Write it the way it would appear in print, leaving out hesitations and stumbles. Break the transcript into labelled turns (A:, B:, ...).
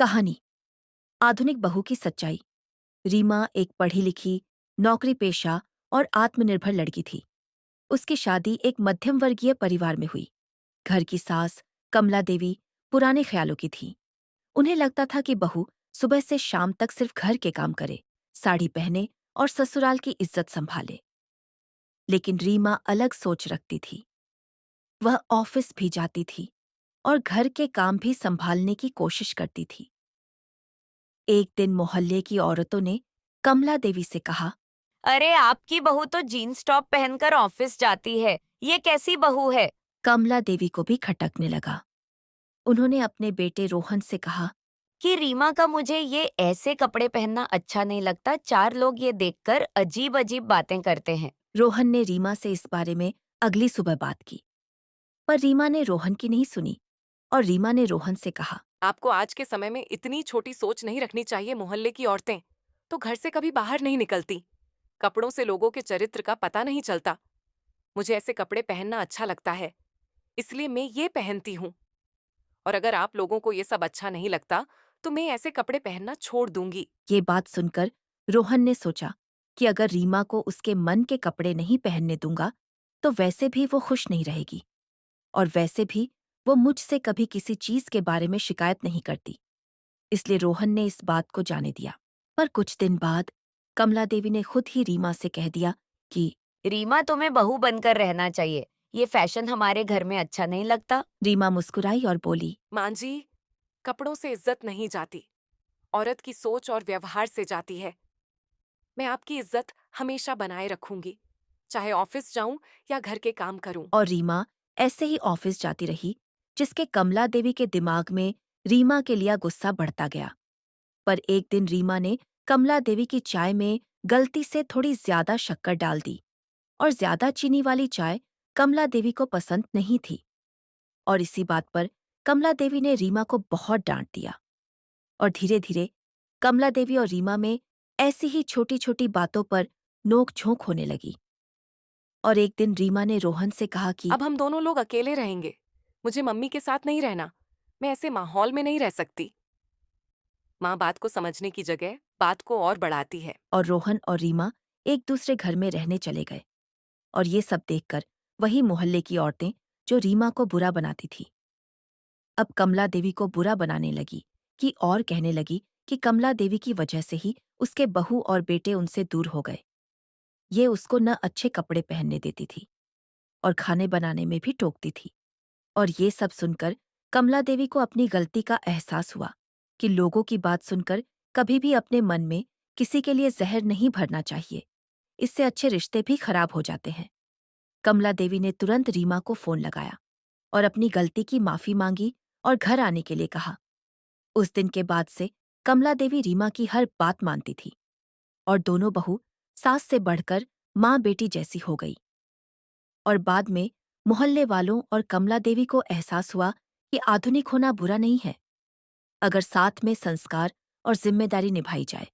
A: कहानी। आधुनिक बहू की सच्चाई। रीमा एक पढ़ी लिखी, नौकरी पेशा और आत्मनिर्भर लड़की थी। उसकी शादी एक मध्यम वर्गीय परिवार में हुई। घर की सास कमला देवी पुराने ख्यालों की थी। उन्हें लगता था कि बहू सुबह से शाम तक सिर्फ घर के काम करे, साड़ी पहने और ससुराल की इज्जत संभाले। लेकिन रीमा अलग सोच रखती थी। वह ऑफिस भी जाती थी और घर के काम भी संभालने की कोशिश करती थी। एक दिन मोहल्ले की औरतों ने कमला देवी से कहा,
B: अरे आपकी बहू तो जीन्स टॉप पहनकर ऑफिस जाती है। ये कैसी बहू है?
A: कमला देवी को भी खटकने लगा। उन्होंने अपने बेटे रोहन से कहा,
B: कि रीमा का मुझे ये ऐसे कपड़े पहनना अच्छा नहीं लगता। चार लोग ये देखकर अजीब अजीब बातें करते हैं।
A: रोहन ने रीमा से इस बारे में अगली सुबह बात की। पर रीमा ने रोहन की नहीं सुनी और रीमा ने रोहन से कहा,
C: आपको आज के समय में इतनी छोटी सोच नहीं रखनी चाहिए। मोहल्ले की औरतें तो घर से कभी बाहर नहीं निकलती। कपड़ों से लोगों के चरित्र का पता नहीं चलता। मुझे ऐसे कपड़े पहनना अच्छा लगता है, इसलिए मैं ये पहनती हूँ। और अगर आप लोगों को ये सब अच्छा नहीं लगता तो मैं ऐसे कपड़े पहनना छोड़ दूंगी।
A: ये बात सुनकर रोहन ने सोचा कि अगर रीमा को उसके मन के कपड़े नहीं पहनने दूंगा तो वैसे भी वो खुश नहीं रहेगी, और वैसे भी वो मुझसे कभी किसी चीज के बारे में शिकायत नहीं करती। इसलिए रोहन ने इस बात को जाने दिया। पर कुछ दिन बाद कमला देवी ने खुद ही रीमा से कह दिया कि
B: रीमा तुम्हें बहू बनकर रहना चाहिए। ये फैशन हमारे घर में अच्छा नहीं लगता।
A: रीमा मुस्कुराई और बोली,
C: मां जी, कपड़ों से इज्जत नहीं जाती, औरत की सोच और व्यवहार से जाती है। मैं आपकी इज्जत हमेशा बनाए रखूंगी, चाहे ऑफिस जाऊं या घर के काम करूं।
A: और रीमा ऐसे ही ऑफिस जाती रही, जिसके कमला देवी के दिमाग में रीमा के लिए गुस्सा बढ़ता गया। पर एक दिन रीमा ने कमला देवी की चाय में गलती से थोड़ी ज्यादा शक्कर डाल दी, और ज्यादा चीनी वाली चाय कमला देवी को पसंद नहीं थी। और इसी बात पर कमला देवी ने रीमा को बहुत डांट दिया। और धीरे धीरे कमला देवी और रीमा में ऐसी ही छोटी छोटी बातों पर नोक झोंक होने लगी। और एक दिन रीमा ने रोहन से कहा कि
C: अब हम दोनों लोग अकेले रहेंगे। मुझे मम्मी के साथ नहीं रहना। मैं ऐसे माहौल में नहीं रह सकती। माँ बात को समझने की जगह बात को और बढ़ाती है।
A: और रोहन और रीमा एक दूसरे घर में रहने चले गए। और ये सब देखकर वही मोहल्ले की औरतें जो रीमा को बुरा बनाती थी, अब कमला देवी को बुरा बनाने लगी, कि और कहने लगी कि कमला देवी की वजह से ही उसके बहू और बेटे उनसे दूर हो गए। ये उसको न अच्छे कपड़े पहनने देती थी और खाने बनाने में भी टोकती थी। और ये सब सुनकर कमला देवी को अपनी गलती का एहसास हुआ कि लोगों की बात सुनकर कभी भी अपने मन में किसी के लिए जहर नहीं भरना चाहिए। इससे अच्छे रिश्ते भी खराब हो जाते हैं। कमला देवी ने तुरंत रीमा को फोन लगाया और अपनी गलती की माफी मांगी और घर आने के लिए कहा। उस दिन के बाद से कमला देवी रीमा की हर बात मानती थी, और दोनों बहू सास से बढ़कर माँ बेटी जैसी हो गई। और बाद में मोहल्ले वालों और कमला देवी को एहसास हुआ कि आधुनिक होना बुरा नहीं है, अगर साथ में संस्कार और जिम्मेदारी निभाई जाए।